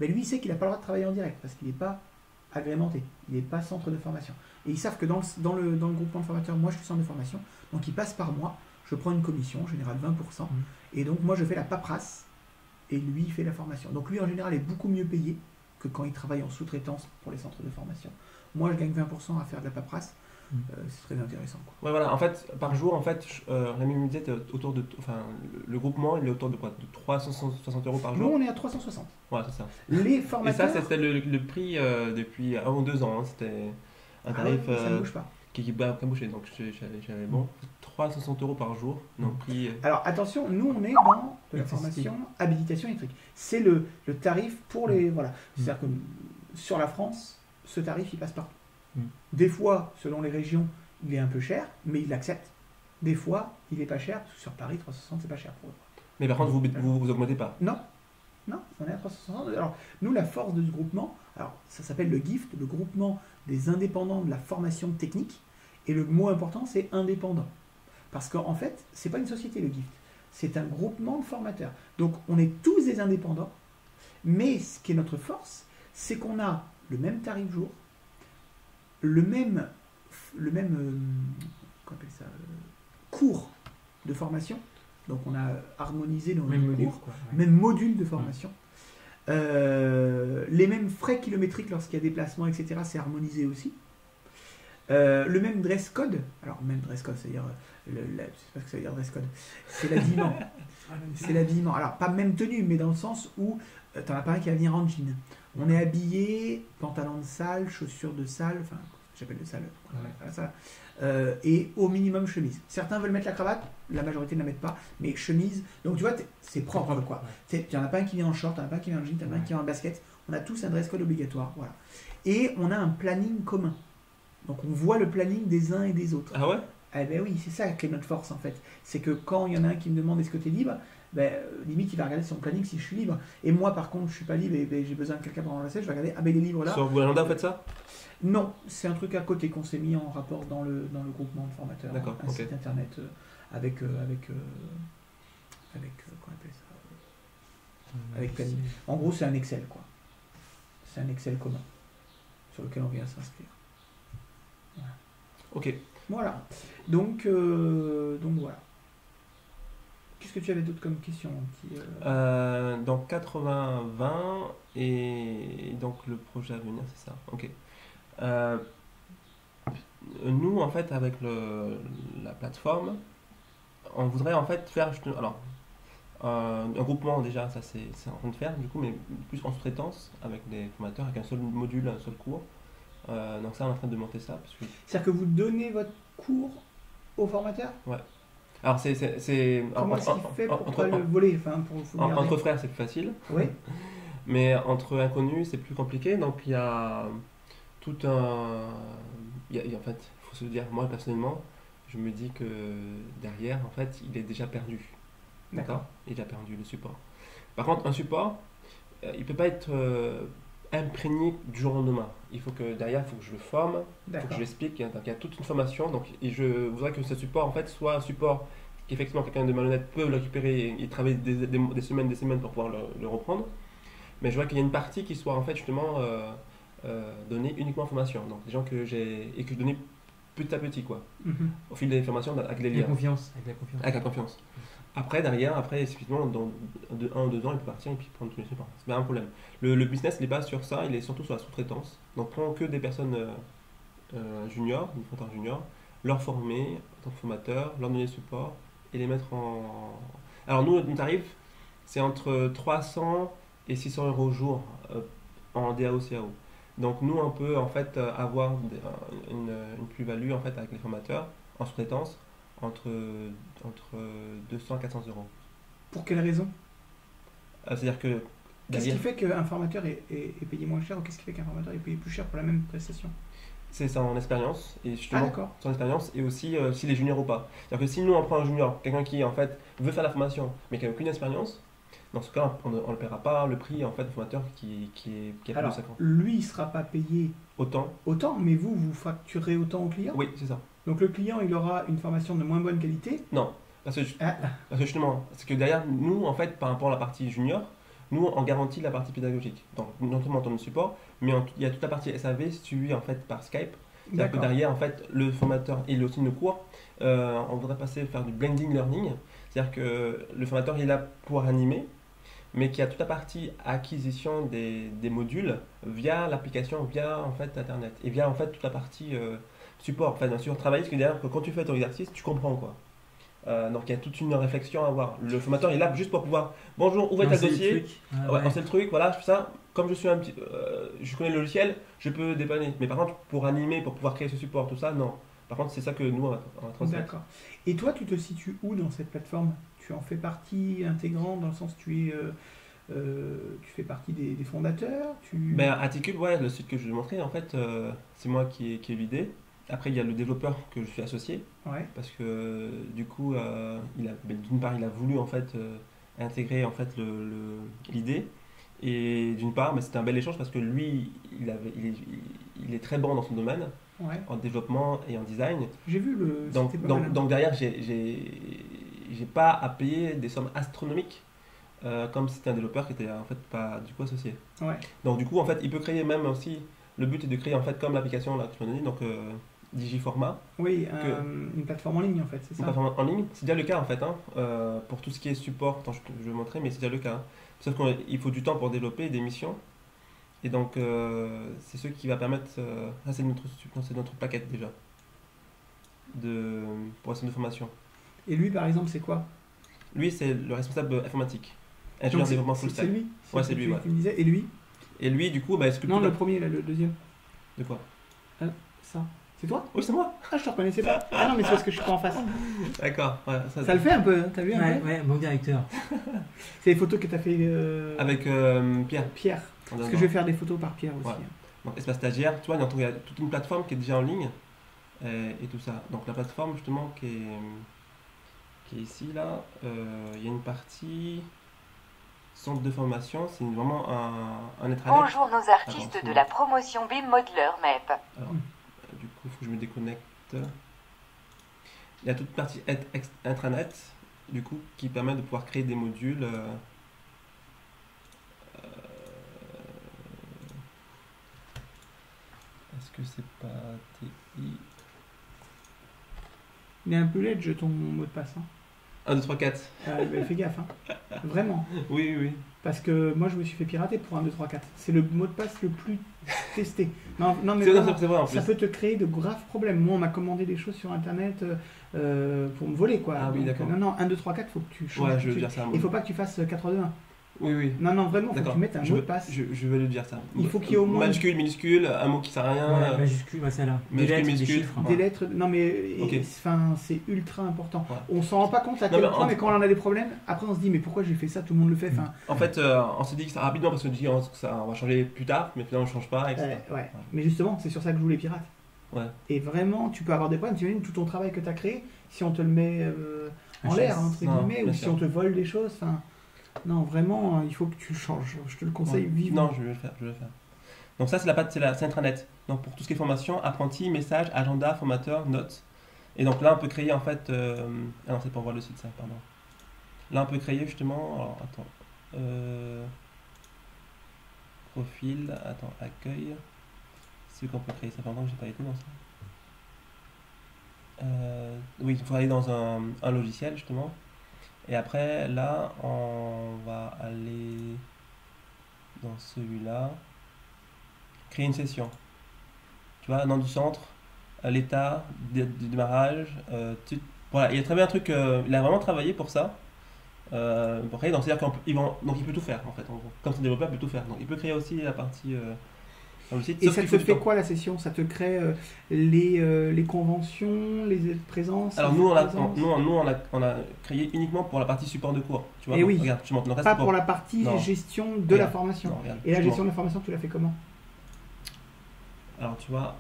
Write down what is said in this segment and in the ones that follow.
Mais lui, il sait qu'il n'a pas le droit de travailler en direct parce qu'il n'est pas agrémenté, il n'est pas centre de formation. Et ils savent que dans le groupement de formateurs, moi je suis centre de formation, donc ils passent par moi, je prends une commission, en général 20%, et donc moi je fais la paperasse, et lui il fait la formation. Donc lui en général est beaucoup mieux payé que quand il travaille en sous-traitance pour les centres de formation. Moi je gagne 20% à faire de la paperasse, c'est très intéressant, quoi. Ouais, voilà, en fait, par jour, en fait, Rémi me disait, autour de, enfin, le groupement, il est autour de quoi? De 360 euros par Nous jour? on est à 360. Ouais, c'est ça. Les Et formateurs... ça, c'était le prix depuis 1 ou 2 ans, hein. C'était un Ah ouais, tarif ça ne bouge pas. qui a bougé. Donc, j'avais bon, 360 euros par jour. Donc, prix. Alors attention, nous on est dans de la Électricité. formation habilitation électrique. C'est le tarif pour les... Voilà. C'est-à-dire que sur la France, ce tarif il passe partout. Des fois, selon les régions, il est un peu cher, mais ils l'acceptent. Des fois, il est pas cher, parce que sur Paris, 360 c'est pas cher pour eux. Mais par contre, vous augmentez pas. Non, non, on est à 360. Alors, nous, la force de ce groupement, alors ça s'appelle le GIFT, le groupement des indépendants de la formation technique, et le mot important, c'est indépendant. Parce qu'en fait, c'est pas une société, le GIFT, c'est un groupement de formateurs. Donc, on est tous des indépendants, mais ce qui est notre force, c'est qu'on a le même tarif jour, le même qu'on appelle ça, cours de formation. Donc on a harmonisé nos Même cours, module, quoi. Ouais. même module de formation. Les mêmes frais kilométriques lorsqu'il y a des placements, etc. C'est harmonisé aussi. Le même dress code. Alors même dress code, c'est-à-dire, je sais pas ce que ça veut dire dress code. C'est l'habillement. C'est l'habillement. Alors pas même tenue, mais dans le sens où t'en as pas un qui va venir en jean. On est habillé, pantalon de salle, chaussures de salle, enfin j'appelle de salle, et au minimum chemise. Certains veulent mettre la cravate, la majorité ne la mettent pas, mais chemise, donc tu vois, c'est propre, quoi. Il n'y en a pas un qui vient en short, il n'y en a pas un qui vient en jean, il y en a pas un qui vient en basket, on a tous un dress code obligatoire, voilà. Et on a un planning commun. Donc on voit le planning des uns et des autres. Ah ouais? Eh ben oui, c'est ça qui est notre force en fait. C'est que quand il y en a un qui me demande est-ce que tu es libre, ben, limite il va regarder son planning si je suis libre. Et moi par contre je suis pas libre et ben, j'ai besoin de quelqu'un pour remplacer, je vais regarder, ah ben il est libre là. Sur Google Agenda, vous faites ça? Non, c'est un truc à côté qu'on s'est mis en rapport dans le groupement de formateurs. D'accord, un site internet avec qu'on appelle ça, avec planning. En gros c'est un Excel quoi. C'est un Excel commun sur lequel on vient s'inscrire. Voilà. Ok. Voilà. Donc voilà. Qu'est-ce que tu avais d'autre comme question Donc 80-20 et donc le projet à venir, c'est ça. Ok. Nous, en fait, avec la plateforme, on voudrait en fait faire, alors, un groupement déjà, ça c'est en train de faire du coup, mais plus en sous-traitance avec des formateurs, avec un seul module, un seul cours. Donc ça, on est en train de monter ça. C'est-à-dire que vous donnez votre cours aux formateurs? Ouais. Alors comment est-ce qu'il fait pour pas le voler, entre frères, c'est plus facile. Oui. Mais entre inconnus, c'est plus compliqué. Donc il y a tout un... en fait, il faut se dire, moi personnellement, je me dis que derrière, en fait, il est déjà perdu. D'accord. Il a perdu le support. Par contre, un support, il ne peut pas être imprégné du jour au lendemain. Il faut que derrière, il faut que je le forme, il faut que je l'explique. Il y a toute une formation. Donc, et je voudrais que ce support, en fait, soit un support qu'effectivement quelqu'un de malhonnête peut le récupérer et travailler des semaines pour pouvoir le reprendre. Mais je vois qu'il y a une partie qui soit en fait justement donnée uniquement en formation. Donc des gens que j'ai et que je donnais petit à petit quoi. Au fil des formations avec les liens. Avec la confiance. Après derrière, effectivement dans 1 ou 2 ans il peut partir et puis prendre tous les supports. C'est pas un problème. Le business il est pas sur ça, il est surtout sur la sous-traitance. Donc prends que des personnes juniors, des formateurs juniors, leur former en tant que formateur, leur donner le support et les mettre en... Alors nous notre tarif c'est entre 300 et 600 euros au jour en DAO CAO. Donc nous on peut en fait avoir une plus-value en fait avec les formateurs en sous-traitance entre 200 et 400 euros. Pour quelle raison? C'est-à-dire que... Qu'est-ce qui fait qu'un formateur est payé moins cher ou qu'est-ce qui fait qu'un formateur est payé plus cher pour la même prestation? C'est son expérience et justement d'accord. Son expérience et aussi s'il est junior ou pas. C'est-à-dire que si nous on prend un junior, quelqu'un qui en fait veut faire la formation mais qui n'a aucune expérience, dans ce cas on ne paiera pas le prix en fait du formateur qui a plus de 5 ans. Lui il ne sera pas payé autant, mais vous facturez autant au client? Oui, c'est ça. Donc le client il aura une formation de moins bonne qualité? Non, parce que justement, c'est que derrière nous en fait par rapport à la partie junior, Nous, on garantit la partie pédagogique. Donc, non seulement en termes de support, mais il y a toute la partie SAV suivie en fait par Skype. C'est-à-dire que D'accord. derrière, en fait, le formateur et aussi nos cours, on voudrait faire du blending learning. C'est-à-dire que le formateur il est là pour animer, mais qu'il y a toute la partie acquisition des modules via l'application, via en fait Internet, et via en fait toute la partie support. Enfin, bien sûr, travailler, ce qui veut dire que quand tu fais ton exercice, tu comprends quoi. Donc il y a toute une réflexion à avoir. Le formateur il est là juste pour pouvoir bonjour, ouvrez ta Lancer le dossier. truc. Ah, ouais. Ouais, c'est le truc, voilà, je fais ça. Comme je suis un petit, je connais le logiciel, je peux dépanner. Mais par contre, pour animer, pour pouvoir créer ce support, tout ça, non. Par contre, c'est ça que nous on va transmettre. D'accord. Et toi, tu te situes où dans cette plateforme? Tu en fais partie intégrante dans le sens que tu fais partie des fondateurs Ben, Atticube, ouais, le site que je vais montrer, en fait, c'est moi qui ai eu l'idée. Après, il y a le développeur que je suis associé, Ouais. parce que du coup, d'une part, il a voulu en fait intégrer en fait l'idée, et d'une part, c'est un bel échange parce que lui, il est très bon dans son domaine, Ouais. en développement et en design. J'ai vu le. Donc, c'était pas donc, mal. donc derrière, j'ai pas à payer des sommes astronomiques. Comme si c'était un développeur qui était en fait pas du coup associé. Ouais. Donc du coup en fait il peut créer même aussi, le but est de créer en fait comme l'application là que je m'ai donné, donc Digiformat, Oui, que- une plateforme en ligne en fait, c'est une ça. plateforme en ligne, c'est déjà le cas en fait, hein, pour tout ce qui est support, attends, je vais montrer mais c'est déjà le cas. Hein. Sauf qu'il faut du temps pour développer des missions, et donc c'est ce qui va permettre, ça c'est notre plaquette déjà, pour la centre de formation. Et lui, par exemple, c'est quoi? Lui c'est le responsable informatique, ingénieur Donc, développement full c'est stack. lui. Ouais, c'est lui, celui ouais. que tu me disais. Et lui? Et lui du coup, est-ce que Non, le premier, là, le deuxième. De quoi? Ça. C'est toi? Oui, c'est moi. Ah, je te reconnaissais pas. Ah non, mais c'est parce que je suis pas en face. D'accord. Ouais, Ça le fait un peu, hein, t'as vu un Ouais, peu? ouais, bon directeur. C'est les photos que t'as fait. Avec Pierre. Pierre. Parce que je vais faire des photos par Pierre aussi. Ouais. hein. Donc, Espace Stagiaire, tu vois, il y a toute une plateforme qui est déjà en ligne et tout ça. Donc la plateforme justement qui est ici, là, il y a une partie centre de formation, c'est vraiment un intranet. Bonjour nos artistes Attends, de la promotion BIM Modeler MEP. Alors, du coup, il faut que je me déconnecte. Il y a toute une partie intranet, du coup, qui permet de pouvoir créer des modules. Est-ce que c'est pas TI? Il est un peu ledge ton mot de passe. Hein. 1, 2, 3, 4. Fais gaffe. Hein. Vraiment. Oui, oui, oui. Parce que moi, je me suis fait pirater pour 1, 2, 3, 4. C'est le mot de passe le plus testé. Non, mais C'est vraiment, c'est vrai en plus. ça peut te créer de graves problèmes. Moi, on m'a commandé des choses sur Internet pour me voler, quoi. Ah oui, Donc, d'accord. Non, 1, 2, 3, 4, faut que tu changes. Ouais, tout je de veux suite. dire ça. Il faut pas que tu fasses 4, 2, 1. Oui, oui. Non, vraiment, faut que D'accord. tu mettes un Je mot de veux- passe. Je vais le dire ça. Il faut qu'il y ait au moins- Majuscule, minuscule, un mot qui sert à rien. Ouais, majuscule, ouais, celle-là. Des Majuscule, lettres, des minuscule. chiffres. Des lettres, non mais Ok. enfin, c'est ultra important. Ouais. On s'en rend pas compte à Non, quel mais point, en- mais quand on a des problèmes, après on se dit mais pourquoi j'ai fait ça, tout le monde le fait. Enfin, En fait, on s'est dit que ça rapidement parce qu'on dit que ça, on va changer plus tard, mais finalement on change pas, etc. ouais. Mais justement, c'est sur ça que jouent les pirates. Ouais. Et vraiment, tu peux avoir des problèmes. Tu imagines tout ton travail que tu as créé, si on te le met en Un l'air, chasse. entre Non, guillemets, bien ou si sûr. on te vole des choses. Enfin, non, vraiment, il faut que tu le changes. Je te le conseille Ouais. vivement. Non, je vais le faire, je vais le faire. Donc ça, c'est intranet. Donc pour tout ce qui est formation, apprenti, message, agenda, formateur, notes. Et donc là, on peut créer en fait... Ah non, c'est pour voir le site, ça, pardon. Là, on peut créer justement... Alors, attends. Profil, attends, accueil. C'est qu'on peut créer, ça fait longtemps que j'ai pas été dans ça. Oui, il faut aller dans un logiciel justement. Et après, là, on va aller dans celui-là. Créer une session. Tu vois, nom du centre, l'état du démarrage. Voilà, il y a très bien un truc. Il a vraiment travaillé pour ça. Pour créer, donc c'est-à-dire donc il peut tout faire en fait. En gros. Comme son développeur, il peut tout faire. Donc il peut créer aussi la partie dans le site. Et sauf ça qu'il te faut du fait temps. quoi la session? Ça te crée les conventions, les présences? Alors les nous, présences on a créé uniquement pour la partie support de cours. Tu vois, Et donc, oui. regarde, je montre le reste Pas pour- pour la partie Non. gestion de la Regarde. formation. Non, regarde, Et la je gestion montre. de la formation, tu l'as fait comment? Alors tu vois,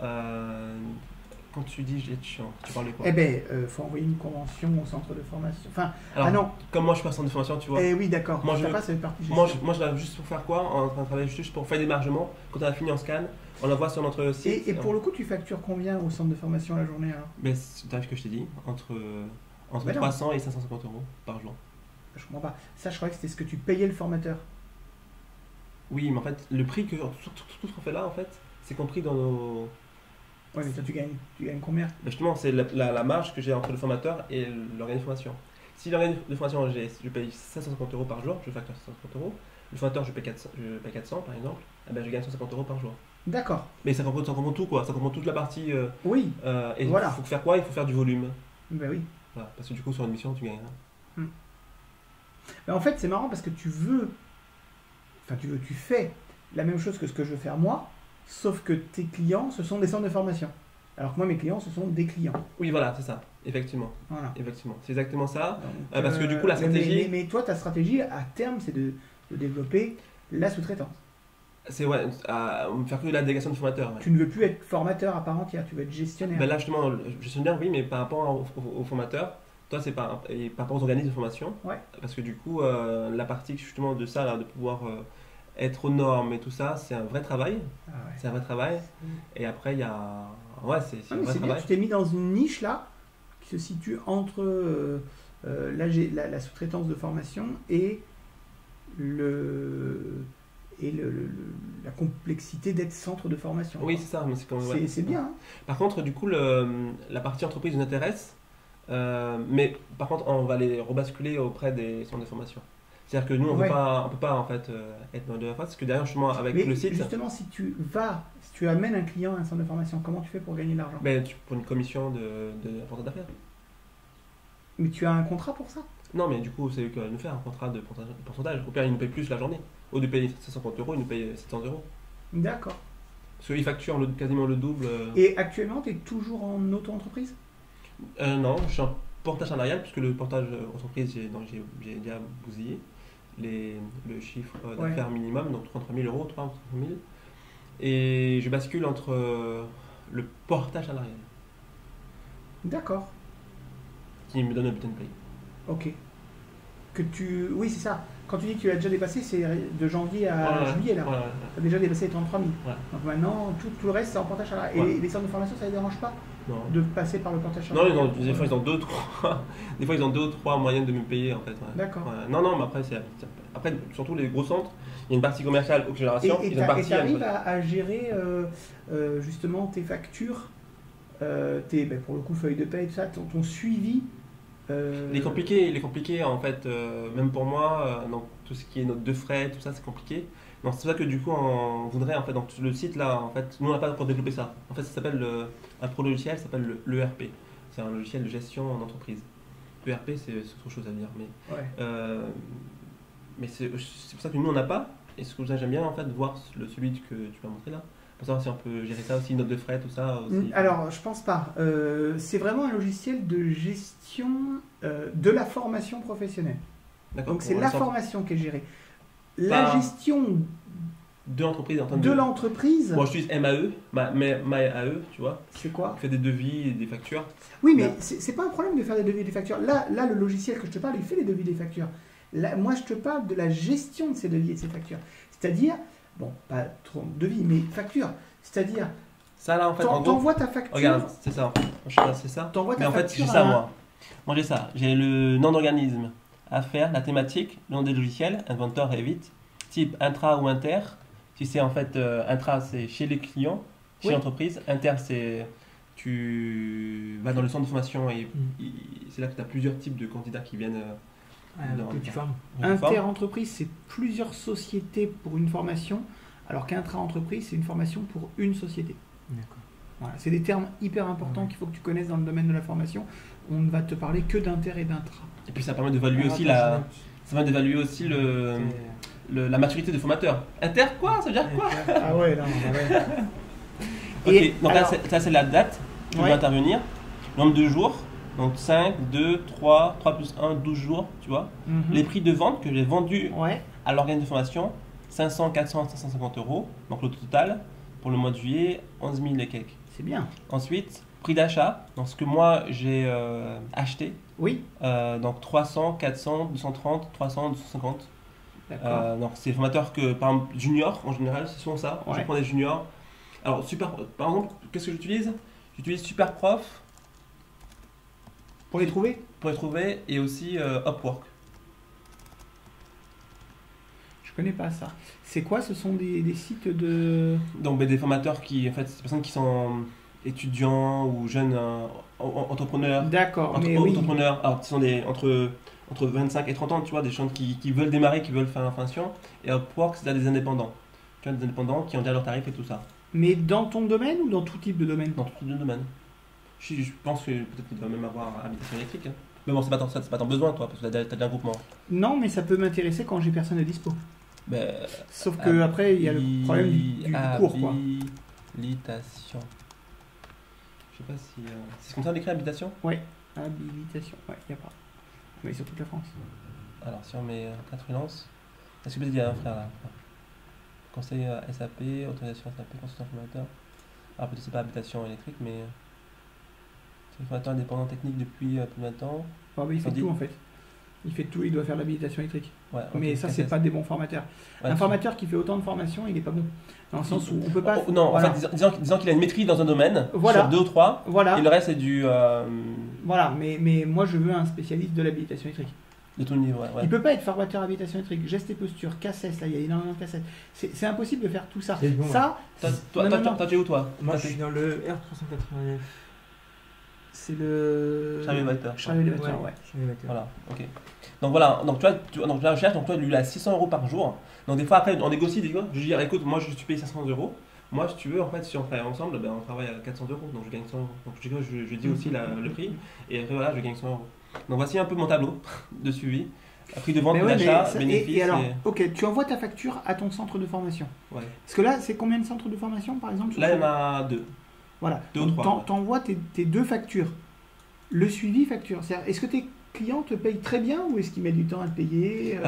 quand tu dis gestion, tu parles de quoi? Eh ben, faut envoyer une convention au centre de formation. Enfin, Alors, ah non. comme moi je suis pas centre de formation, tu vois. Eh oui, d'accord. Moi, T'as je- pas cette partie gestion. Moi je l'ai juste pour faire quoi? En train de travailler juste pour faire des démargements. Quand on a fini en scan, on l'envoie sur notre site. Et pour le coup, tu factures combien au centre de formation la journée alors? Mais c'est le tarif que je t'ai dit, entre Mais non. 300 et 550 euros par jour. Je comprends pas. Ça, je croyais que c'était ce que tu payais le formateur. Oui, mais en fait, le prix que tout ce qu'on fait là, en fait, c'est compris dans nos. Ouais, mais toi, tu gagnes combien? Ben justement, c'est la marge que j'ai entre le formateur et l'organisme de formation. Si l'organisme de formation, je paye 550 euros par jour, je facture 550 euros. Le formateur, je paye 400 par exemple, eh ben, je gagne 150 euros par jour. D'accord. Mais ça comprend tout, quoi. Ça comprend toute la partie. Oui, Et voilà. il faut faire quoi? Il faut faire du volume. ben oui. Voilà. Parce que du coup, sur une mission, tu gagnes rien. Ben, en fait, c'est marrant parce que tu fais la même chose que ce que je veux faire moi, sauf que tes clients, ce sont des centres de formation. Alors que moi, mes clients, ce sont des clients. Oui, voilà, c'est ça. Effectivement. Voilà. Effectivement. C'est exactement ça. Donc, Parce que du coup, la stratégie. Mais toi, ta stratégie, à terme, c'est de développer la sous-traitance. C'est ouais, à faire que de la délégation de formateurs. Ouais. Tu ne veux plus être formateur à part entière, tu veux être gestionnaire. Ben là, justement, gestionnaire, oui, mais par rapport aux formateurs, toi, c'est et par rapport aux organismes de formation. Ouais. Parce que du coup, la partie justement de ça, là, de pouvoir être aux normes et tout ça, c'est un vrai travail. Ah ouais. C'est un vrai travail. Et après, il y a. Ouais, c'est Ah, un mais vrai c'est bien, travail. tu t'es mis dans une niche là, qui se situe entre la sous-traitance de formation et la complexité d'être centre de formation. Oui, c'est ça. Mais c'est quand même, ouais. C'est bien. Hein. Par contre, du coup, la partie entreprise nous intéresse. Mais par contre, on va les rebasculer auprès des centres de formation. C'est-à-dire que nous, on ne Ouais. peut pas en fait être dans de la face, parce que derrière, justement, avec Mais le site, justement, si tu amènes un client à un centre de formation, comment tu fais pour gagner de l'argent? ben, pour une commission de portage d'affaires. Mais tu as un contrat pour ça? Non, mais du coup, c'est eux qui vont nous faire un contrat de pourcentage. Au pire, ils nous payent plus la journée. Au lieu de payer 550 euros, ils nous payent 700 euros. D'accord. Parce qu'ils facturent quasiment le double. Et actuellement, tu es toujours en auto-entreprise? Non, je suis en portage salarial, puisque le portage entreprise, j'ai déjà bousillé le chiffre d'affaires minimum, donc 33 000 euros, 3 ou 000. Et je bascule entre le portage salarial, D'accord. qui me donne un bulletin de paye. Ok. Oui, c'est ça. Quand tu dis que tu l'as déjà dépassé, c'est de janvier à juillet là. Ouais, ouais, ouais. Tu as déjà dépassé les 33 000. Ouais. Donc maintenant, tout le reste, c'est en portage salarial. Ouais. Et les centres de formation, ça ne les dérange pas Non. de passer par le portage Non, salarial? des fois ils ont 2 3 des fois ils ont 2 ou 3 moyens de me payer en fait. Ouais. D'accord. Ouais. Non, mais après surtout les gros centres, il y a une partie commerciale aux générations, Et ils ont une partie tu arrives à gérer justement tes factures, pour le coup feuilles de paie, tout ça, ton suivi. Il est compliqué en fait, même pour moi, donc tout ce qui est note de frais, tout ça c'est compliqué. Donc c'est pour ça que du coup on voudrait en fait, donc le site là, en fait, nous on n'a pas encore développé ça. En fait ça s'appelle un pro logiciel, ça s'appelle l'ERP. C'est un logiciel de gestion en entreprise. L'ERP c'est autre chose à dire, mais, Ouais. mais c'est pour ça que nous on n'a pas. Et ce que j'aime bien en fait voir celui que tu m'as montré là, pour savoir si on peut gérer ça aussi, note de frais, tout ça aussi. Alors, je pense pas. C'est vraiment un logiciel de gestion de la formation professionnelle. D'accord. Donc c'est Pour la l'instant, formation qui est gérée. La Pas- gestion de l'entreprise en train de l'entreprise, Bon, j'utilise MAE, MyAE, tu vois. c'est quoi? On fait des devis et des factures. Oui, mais Là. c'est pas un problème de faire des devis et des factures. Là, le logiciel que je te parle, il fait les devis et des factures. Là, moi, je te parle de la gestion de ces devis et de ces factures. C'est-à-dire, bon, pas trop de devis, mais factures. C'est-à-dire, Ça là en fait, en gros, t'envoies ta facture. regarde, c'est ça. En fait. Je sais pas, c'est ça. T'envoies Mais ta en fait, facture j'ai ça à- moi. Moi j'ai ça. J'ai le nom d'organisme à faire, la thématique, le nom des logiciels, inventor et vite. Type intra ou inter. Tu sais en fait, intra c'est chez les clients, chez Oui. l'entreprise. Inter c'est tu vas dans le centre de formation et c'est là que tu as plusieurs types de candidats qui viennent. Que tu formes. Inter-entreprise, c'est plusieurs sociétés pour une formation, alors qu'intra-entreprise, c'est une formation pour une société. D'accord. Voilà, c'est des termes hyper importants Ouais. qu'il faut que tu connaisses dans le domaine de la formation. On ne va te parler que d'inter et d'intra. Et puis ça permet d'évaluer aussi ça permet d'évaluer aussi la maturité du formateur. Inter quoi? Ça veut dire quoi? Ah ouais, non, ouais. Ok, Et donc alors- là, ça c'est la date qui Ouais. va intervenir. Nombre de jours, donc 5, 2, 3 plus 1, 12 jours, tu vois. Mhm. Les prix de vente que j'ai vendus Ouais, à l'organisme de formation, 500, 400, 550 euros. Donc le total, pour le mois de juillet, 11 000 et quelques. c'est bien. Ensuite, prix d'achat, donc ce que moi j'ai acheté, Oui, donc 300, 400, 230, 300, 250. d'accord. Donc c'est des formateurs que, par exemple, juniors en général, c'est souvent ça. Je Ouais. prends des juniors. Alors, par exemple, qu'est-ce que j'utilise? J'utilise Superprof Pour les trouver? pour les trouver et aussi Upwork. Je Je connais pas ça. C'est quoi? Ce sont des sites de... Donc des formateurs qui, en fait, c'est des personnes qui sont étudiants ou jeunes entrepreneurs. D'accord, mais oui. Entrepreneurs, alors, ce sont entre 25 et 30 ans, tu vois, des gens qui veulent démarrer, qui veulent faire une formation. Et Upwork, c'est là des indépendants. Tu vois, des indépendants qui ont déjà leurs tarifs et tout ça. Mais dans ton domaine ou dans tout type de domaine? Dans tout type de domaine. Je pense que peut-être qu'il doit même avoir habitation électrique. Hein. Mais bon, c'est pas ton besoin, toi, parce que t'as déjà un groupement. Non, mais ça peut m'intéresser quand j'ai personne à dispo. Ben, Sauf que après, il y a le problème du cours, quoi. Habilitation. Je sais pas si... C'est comme ça d'écrire habilitation? Ouais, habilitation. Ouais, il n'y a pas. Mais sur toute la France. Alors, si on met carte freelance, est-ce que peut-être il y a un frère là? Conseil SAP, autorisation SAP, consultant formateur. Alors peut-être c'est pas habilitation électrique, mais c'est formateur indépendant technique depuis plus de 20 ans. Ah, mais il fait tout en fait. Il fait tout, il doit faire l'habilitation électrique. Ouais, okay, mais ça, c'est pas des bons formateurs. Ouais, un formateur qui fait autant de formations, il n'est pas bon. Dans le sens où on peut pas. Non, voilà. En fait, disons qu'il a une maîtrise dans un domaine, sur 2 ou 3, voilà. Et le reste c'est du. Voilà, mais moi je veux un spécialiste de l'habilitation électrique. De tout niveau, ouais. Il peut pas être formateur habilitation électrique, gestes et postures, cassettes, là il y a énormément de cassettes. C'est impossible de faire tout ça. Bon, ça. Toi, tu es où toi? Moi je suis dans le R389. C'est le. Charlie Elevator. Charlie Elevator, ouais. Voilà, ok. Donc voilà, donc la recherche, donc toi, lui, il a 600 € par jour. Donc des fois, après, on négocie, des fois. Je lui dis, écoute, moi, je suis payé 500 €. Moi, si tu veux, en fait, si on travaille ensemble, ben, on travaille à 400 €. Donc je gagne 100 €. Donc je dis aussi le prix. Et après, voilà, je gagne 100 €. Donc voici un peu mon tableau de suivi. Prix de vente, prix d'achat, bénéfices. Et alors, ok, tu envoies ta facture à ton centre de formation. Ouais. Parce que là, c'est combien de centres de formation, par exemple? Là, il y en a 2. Voilà. 2 ou 3. T'envoies tes 2 factures. Le suivi facture. Est-ce que tes clients te payent très bien ou est-ce qu'ils mettent du temps à te payer?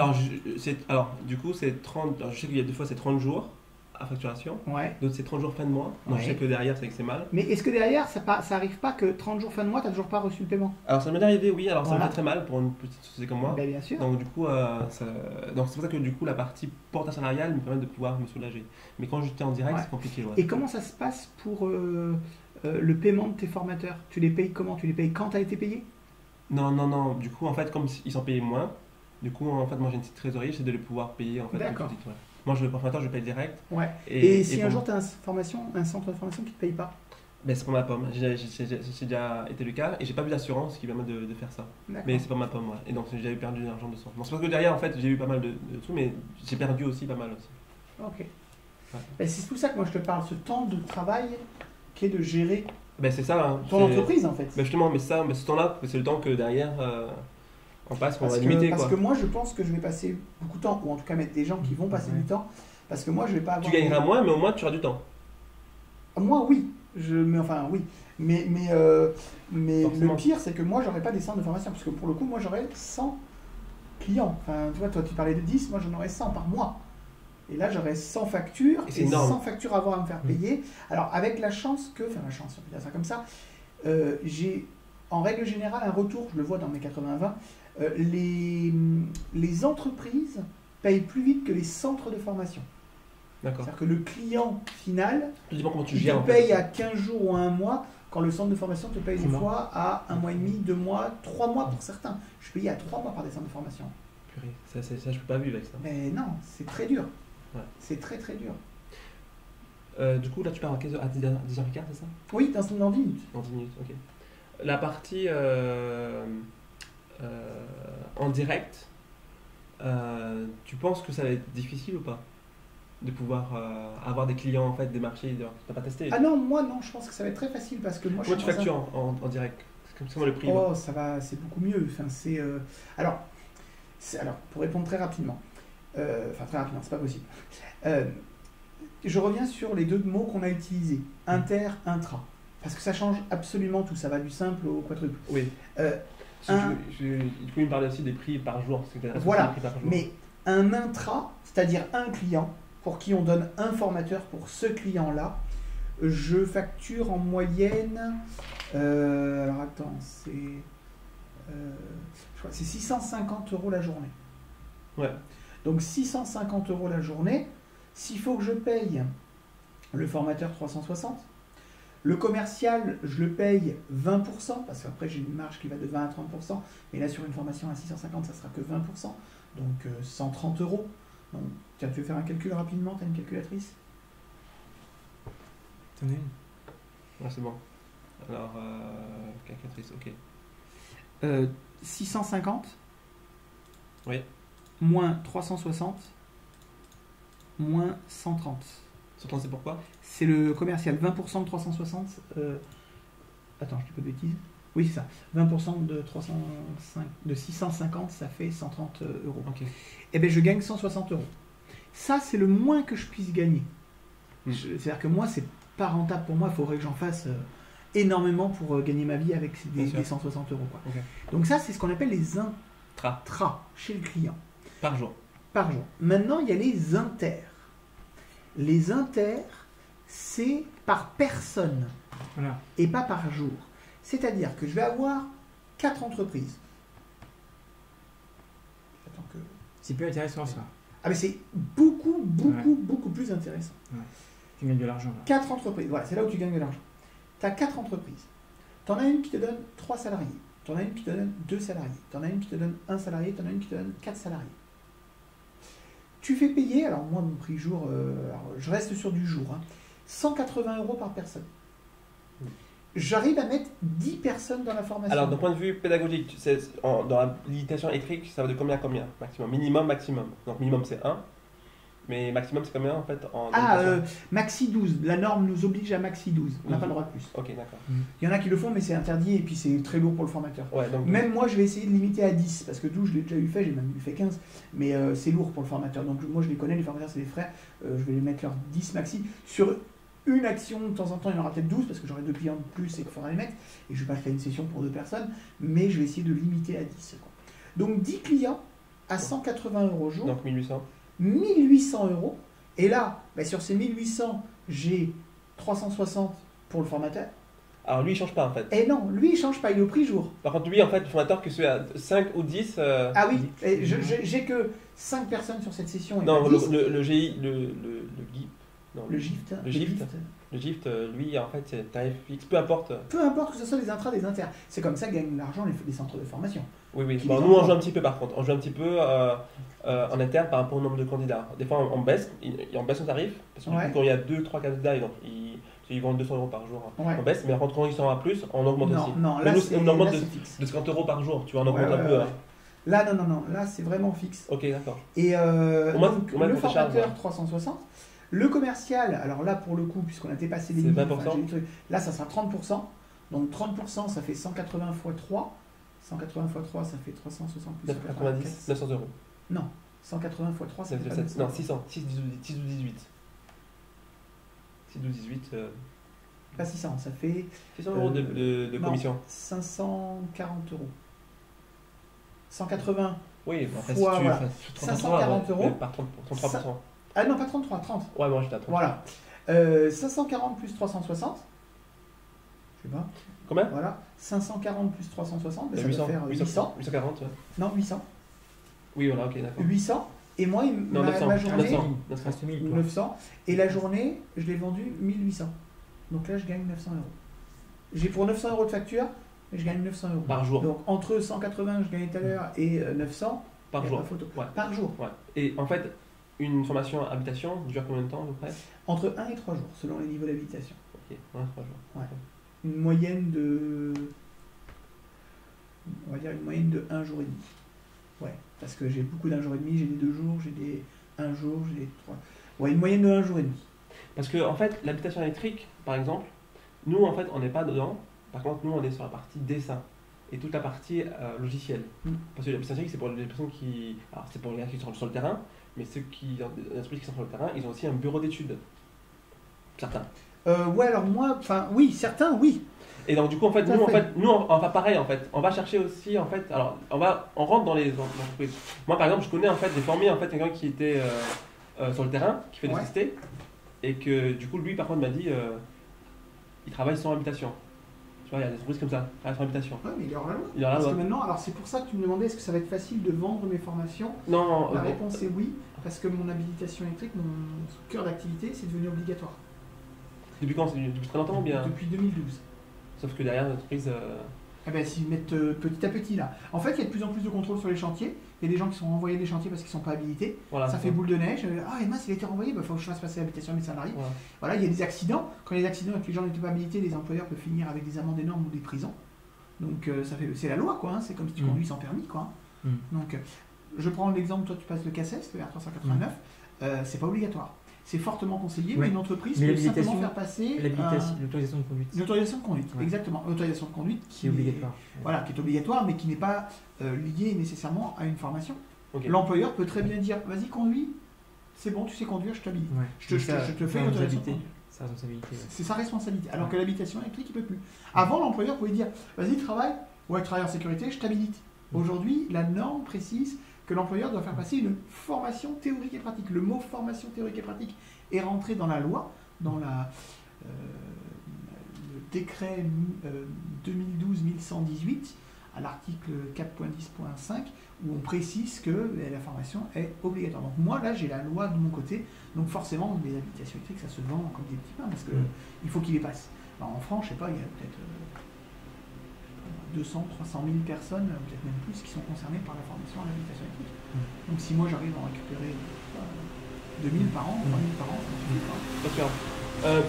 Alors, du coup, c'est 30. Alors, je sais qu'il y a des fois, c'est 30 jours à facturation. Ouais. D'autres, c'est 30 jours fin de mois. Donc, je sais que derrière, c'est mal. Mais est-ce que derrière, ça arrive pas que 30 jours fin de mois, tu n'as toujours pas reçu le paiement? Alors, ça m'est arrivé, oui. Alors, ça me fait très mal pour une petite société comme moi. Ben, bien sûr. Donc, du coup, donc, c'est pour ça que du coup, la partie portage salarial me permet de pouvoir me soulager. Mais quand j'étais en direct, c'est compliqué. Ouais. Et comment ça se passe pour le paiement de tes formateurs? Tu les payes comment? Tu les payes quand tu as été payé? Non. Du coup, en fait, comme ils sont payés moins, du coup, en fait, moi, j'ai une petite trésorerie, c'est de les pouvoir payer. En fait, d'accord. Ouais. Moi, le formateur, je paye direct. Ouais. Et si un jour, tu as un centre de formation qui ne te paye pas? Ben, c'est pour ma pomme. J'ai déjà été le cas et j'ai pas eu d'assurance qui permet de faire ça. Mais c'est pour ma pomme, ouais. Et donc, j'ai perdu de l'argent de ça. Bon, c'est parce que derrière, en fait, j'ai eu pas mal de tout, mais j'ai perdu aussi pas mal aussi. Ok. Ouais. Ben, c'est pour ça que moi, je te parle, ce temps de travail qui est de gérer ben, c'est ça, hein, ton entreprise, en fait. Ben, justement, mais ce temps-là, c'est le temps que derrière, on passe, on va limiter. Parce que moi, je pense que je vais passer beaucoup de temps, ou en tout cas mettre des gens qui vont passer du temps, parce que moi, je vais pas avoir... Tu gagneras moins, mais au moins, tu auras du temps. Moi, oui. Mais le pire, c'est que moi, j'aurais pas des centres de formation, parce que pour le coup, moi, j'aurais 100 clients. Enfin, tu vois, toi, tu parlais de 10, moi, j'en aurais 100 par mois. Et là, j'aurais 100 factures, et 100 factures à avoir à me faire payer. Alors, avec la chance, on peut dire ça comme ça, j'ai, en règle générale, un retour, je le vois dans mes 80-20, les entreprises payent plus vite que les centres de formation. D'accord. C'est-à-dire que le client final, il te paye à 15 jours ou à 1 mois, quand le centre de formation te paye des fois à 1 mois et demi, 2 mois, 3 mois pour certains. Je suis payé à 3 mois par des centres de formation. Purée, ça je peux pas vivre avec ça. Mais non, c'est très dur. Ouais. C'est très très dur. Du coup, là, tu pars à 10h15, c'est ça? Oui, dans 10 minutes. Dans 10 minutes, ok. La partie en direct, tu penses que ça va être difficile ou pas? De pouvoir avoir des clients, en fait, des marchés, tu n'as pas testé? Ah non, moi non, je pense que ça va être très facile parce que moi tu factures en direct? C'est comme le prix? Oh, ça va, c'est beaucoup mieux. Enfin, alors, pour répondre très rapidement, très rapidement, c'est pas possible. Je reviens sur les 2 mots qu'on a utilisés, inter, intra, parce que ça change absolument tout, ça va du simple au quadruple. Oui. Du coup, il me parlait aussi des prix par jour. Voilà, mais un intra, c'est-à-dire un client, pour qui on donne un formateur pour ce client-là, je facture en moyenne, alors attends, je crois que c'est 650 € la journée. Ouais. Donc 650 € la journée, s'il faut que je paye le formateur 360, le commercial, je le paye 20%, parce qu'après j'ai une marge qui va de 20 à 30%, mais là sur une formation à 650, ça sera que 20%, donc 130 €. Donc, tiens, tu veux faire un calcul rapidement? Tu as une calculatrice? T'en as une? Ouais, c'est bon. Alors, calculatrice, ok. 650 Oui. moins 360 moins 130. Surtout, c'est pourquoi? C'est le commercial. 20% de 360. Attends, je dis pas de bêtises. Oui, c'est ça. 20% de 650, ça fait 130 euros. Ok. Eh bien, je gagne 160 euros. Ça, c'est le moins que je puisse gagner. C'est-à-dire que moi, c'est pas rentable pour moi. Il faudrait que j'en fasse énormément pour gagner ma vie avec des 160 euros. Quoi. Ok. Donc ça, c'est ce qu'on appelle les Tra. intras chez le client. Par jour. Par jour. Maintenant, il y a les inters. Les inters, c'est par personne Voilà. et pas par jour. C'est-à-dire que je vais avoir 4 entreprises. J'attends que... C'est plus intéressant ça. Ah mais c'est beaucoup Ouais. plus intéressant. Tu gagnes de l'argent là. 4 entreprises, voilà, c'est là où tu gagnes de l'argent. Tu as 4 entreprises. Tu en as une qui te donne 3 salariés. Tu en as une qui te donne 2 salariés. Tu en as une qui te donne 1 salarié. Tu en as une qui te donne 4 salariés. Tu fais payer, alors moi mon prix jour, alors je reste sur du jour, 180 euros par personne. J'arrive à mettre 10 personnes dans la formation. Alors, d'un point de vue pédagogique, dans la limitation électrique, ça va de combien à combien maximum? Minimum, maximum. Donc, minimum, c'est 1. Mais maximum, c'est combien en fait en limitation? Maxi 12. La norme nous oblige à maxi 12. On n'a pas le droit de plus. Ok, d'accord. Il y en a qui le font, mais c'est interdit et puis c'est très lourd pour le formateur. Ouais, donc, Même moi, je vais essayer de limiter à 10, parce que 12, je l'ai déjà eu fait, j'ai même eu fait 15, mais c'est lourd pour le formateur. Donc moi, je les connais, les formateurs, c'est des frères, je vais les mettre leur 10 maxi. Sur une action, de temps en temps, il y en aura peut-être 12, parce que j'aurai 2 clients de plus et qu'il faudra les mettre, et je vais pas créer une session pour 2 personnes, mais je vais essayer de limiter à 10. Quoi. Donc 10 clients à 180 euros jour, donc 1800. 1800 euros, et là, sur ces 1800, j'ai 360 pour le formateur. Alors, lui, il change pas en fait. Et non, lui, il change pas, il est au prix jour. Par contre, lui, en fait, le formateur, que ce soit à 5 ou 10. Ah oui, et j'ai que 5 personnes sur cette session. Et Non, pas 10. le GI, le GIP. Non, Le GIFT. Le GIFT. Le GIFT, lui, en fait, c'est tarif fixe, peu importe. Peu importe que ce soit des intras, des inters. C'est comme ça que gagnent l'argent les centres de formation. Oui, oui. Qui Bon, les nous, on envoie. joue un petit peu par contre. On joue un petit peu en interne par rapport au nombre de candidats. Des fois, on baisse, on baisse son tarif. Parce que du Ouais. coup, quand il y a 2-3 candidats, donc ils vendent 200 euros par jour. Ouais. On baisse, mais par contre, quand ils sont à plus, on augmente aussi. Non, Mais là, nous, c'est on augmente là, de, c'est fixe. de 50 euros par jour. Tu vois, on augmente Ouais, un peu. ouais. Hein. Là, non. Là, c'est vraiment fixe. Ok, d'accord. Et Combien- donc, combien le coûte ta charge, formateur, là 360. Le commercial, alors là, pour le coup, puisqu'on a dépassé les C'est limites, 20%. j'ai des trucs, là, ça sera 30%. Donc 30%, ça fait 180 x 3. 180 x 3, ça fait 360 plus 990, 900 euros. Non, 180 x 3, ça fait pas 900. Non, 600, 6 ou 18. 6 ou 18. Pas 600, ça fait 600 euros de non, commission. 540 euros. 180. Oui, en fait, Fois, si tu voilà. fais 540 euros. Par 33%. Ah non, pas 33, 30. Ouais, moi j'étais à 30. Voilà. 540 plus 360. Je sais pas. Combien Voilà. 540 plus 360, ben, ça 800, va faire 800. 840, ouais. Non, 800. Oui, voilà, ok, d'accord. 800. Et moi, Non, ma 900. journée, 900. Reste 1000 toi. 900. Et la journée, je l'ai vendue 1800. Donc là, je gagne 900 euros. J'ai pour 900 euros de facture, je gagne 900 euros. Par jour. Donc entre 180 que je gagnais tout à l'heure et 900, Par y a jour. pas photo. Ouais. Par jour. Ouais. Et en fait, une formation habitation dure combien de temps à peu près? Entre 1 et 3 jours, selon les niveaux d'habitation. Ok, 1 à 3 jours. Une moyenne de... On va dire une moyenne de 1 jour et demi. Ouais, parce que j'ai beaucoup d'un jour et demi, j'ai des 2 jours, j'ai des 1 jour, j'ai des 3... Ouais, une moyenne de 1 jour et demi. Parce que en fait, l'habitation électrique, par exemple, nous en fait, on n'est pas dedans. Par contre, nous, on est sur la partie dessin et toute la partie logicielle. Parce que l'habitation électrique, c'est pour les personnes qui... Alors, c'est pour les gars qui sont sur le terrain, mais ceux qui, les entreprises qui sont sur le terrain, ils ont aussi un bureau d'études. Certains. Ouais, alors moi, enfin, oui, certains, oui. Et donc du coup, en fait, Tout à fait. nous, on va pareil, en fait. On va chercher aussi, en fait, alors, on rentre dans les entreprises. Moi, par exemple, je connais, en fait, j'ai formé, en fait, quelqu'un qui était sur le terrain, qui fait des Ouais. l'électricité, et que, du coup, lui, par contre, m'a dit, il travaille sans habitation. Tu vois, il y a des entreprises comme ça, qui travaillent sans habitation. Ouais, mais il y aura la loi. Il y aura la Parce loi. que maintenant, alors c'est pour ça que tu me demandais est-ce que ça va être facile de vendre mes formations. Non, La réponse est oui, parce que mon habilitation électrique, mon cœur d'activité, c'est devenu obligatoire. depuis quand? C'est depuis très longtemps ou bien? Depuis 2012. Sauf que derrière, l'entreprise, Eh ben, s'ils mettent petit à petit là. En fait, il y a de plus en plus de contrôles sur les chantiers. Il y a des gens qui sont renvoyés des chantiers parce qu'ils ne sont pas habilités. Voilà, Ça c'est fait boule de neige. Ah, et mince, il a été renvoyé, il faut que je fasse passer l'habitation à mes salariés. Voilà. Voilà, il y a des accidents. Quand il y a des accidents et que les gens n'étaient pas habilités, les employeurs peuvent finir avec des amendes énormes ou des prisons. Donc, c'est la loi, quoi. Hein. C'est comme si tu conduis sans permis, quoi. Donc, je prends l'exemple, toi, tu passes le CACES, le R389. C'est pas obligatoire. C'est fortement conseillé, mais une entreprise peut simplement faire passer l'autorisation de conduite. L'autorisation de conduite, exactement. L'autorisation de conduite qui est obligatoire. Voilà, qui est obligatoire, mais qui n'est pas liée nécessairement à une formation. Ok. L'employeur peut très bien dire, vas-y, conduis, c'est bon, tu sais conduire, je t'habilite. Ouais. Je te fais une autorisation de conduire. Sa responsabilité. Ouais. C'est sa responsabilité. Alors que l'habilitation électrique, il ne peut plus. Avant, l'employeur pouvait dire, vas-y, travaille, ouais, travaille en sécurité, je t'habilite. Aujourd'hui, la norme précise que l'employeur doit faire passer une formation théorique et pratique. Le mot formation théorique et pratique est rentré dans la loi, dans le décret 2012-1118, à l'article 4.10.5, où on précise que la formation est obligatoire. Donc moi, là, j'ai la loi de mon côté, donc forcément, les habilitations électriques, ça se vend comme des petits pains, parce qu'il faut qu'ils les passent. Alors, en France, je sais pas, il y a peut-être 200, 300 000 personnes, peut-être même plus, qui sont concernées par la formation à l'habilitation électrique. Donc si moi, j'arrive à en récupérer 2000 par an, 3000 par an, ça suffit pas. Bien sûr.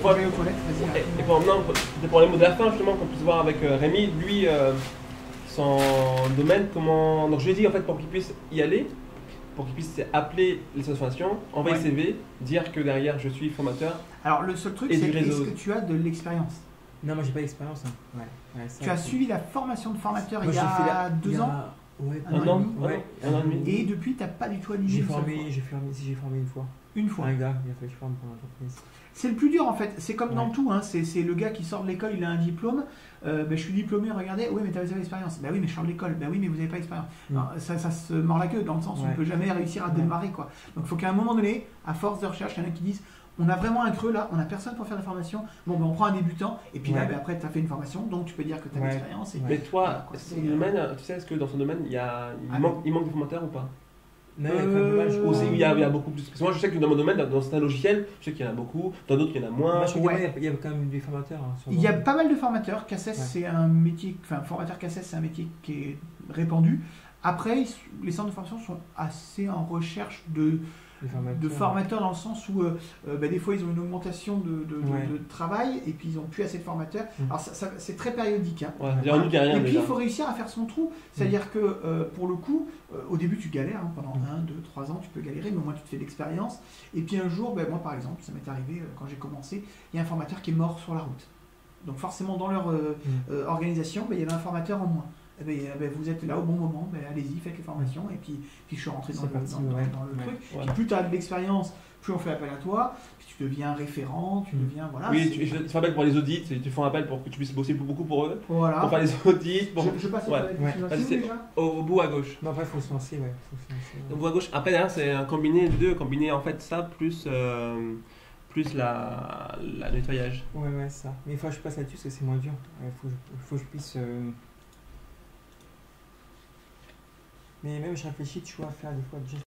Pour aller aux toilettes, vas-y. Et pour les mots de la fin, justement, qu'on puisse voir avec Rémi, lui, son domaine, comment. Donc je lui ai dit en fait pour qu'il puisse y aller, pour qu'il puisse appeler les associations, envoyer CV, dire que derrière je suis formateur. Alors le seul truc, c'est est-ce que tu as de l'expérience? Non, moi j'ai pas d'expérience. Hein. Ouais, tu as suivi la formation de formateur il y a 2 ans? Ouais, un an et demi. Et depuis, tu n'as pas du tout aligné? J'ai formé une fois. Une fois. Un gars, il a fallu que je forme pour l'entreprise. C'est le plus dur en fait, c'est comme dans tout, hein. C'est le gars qui sort de l'école, il a un diplôme, je suis diplômé, regardez, oui mais tu avais l'expérience, ben oui mais je sors de l'école, ben oui mais vous n'avez pas l'expérience. Ça se mord la queue dans le sens où on ne peut jamais réussir à démarrer quoi. Donc il faut qu'à un moment donné, à force de recherche, il y en a qui disent, on a vraiment un creux là, on n'a personne pour faire la formation, bon ben on prend un débutant, et puis là ben, après tu as fait une formation, donc tu peux dire que tu as l'expérience. Mais toi, voilà, domaine, tu sais, est-ce que dans ce domaine, il manque de formateurs ou pas? Non, il y a beaucoup plus. Parce que moi, je sais que dans mon domaine, dans certains logiciels, je sais qu'il y en a beaucoup. Dans d'autres, il y en a moins. Il y a quand même des formateurs. Il y a pas mal de formateurs. CACES, c'est un métier. Enfin, formateur CACES, c'est un métier qui est répandu. Après, les centres de formation sont assez en recherche de formateurs dans le sens où des fois ils ont une augmentation de travail et puis ils n'ont plus assez de formateurs. Alors c'est très périodique. Hein. Et puis il faut réussir à faire son trou. C'est-à-dire que pour le coup, au début tu galères, hein, pendant 1, 2, 3 ans tu peux galérer, mais au moins tu te fais de l'expérience. Et puis un jour, moi par exemple, ça m'est arrivé quand j'ai commencé, il y a un formateur qui est mort sur la route. Donc forcément dans leur organisation, il y avait un formateur en moins. Vous êtes là au bon moment, allez-y, faites les formations, et puis je suis rentré dans le truc. Puis plus tu as de l'expérience, plus on fait appel à toi, puis tu deviens référent, tu deviens. Voilà, oui, tu fais appel pour les audits, tu fais appel pour que tu puisses bosser beaucoup pour eux, voilà. Pour faire les audits. Je passe au bout à gauche. Après, il faut se lancer, Au bout à gauche. Après, derrière, c'est un combiné de deux, combiner en fait ça plus la nettoyage. Ouais, ça. Mais il faut que je passe là-dessus parce que c'est moins dur. Il faut que je puisse. Mais même je réfléchis, tu vois, à faire des fois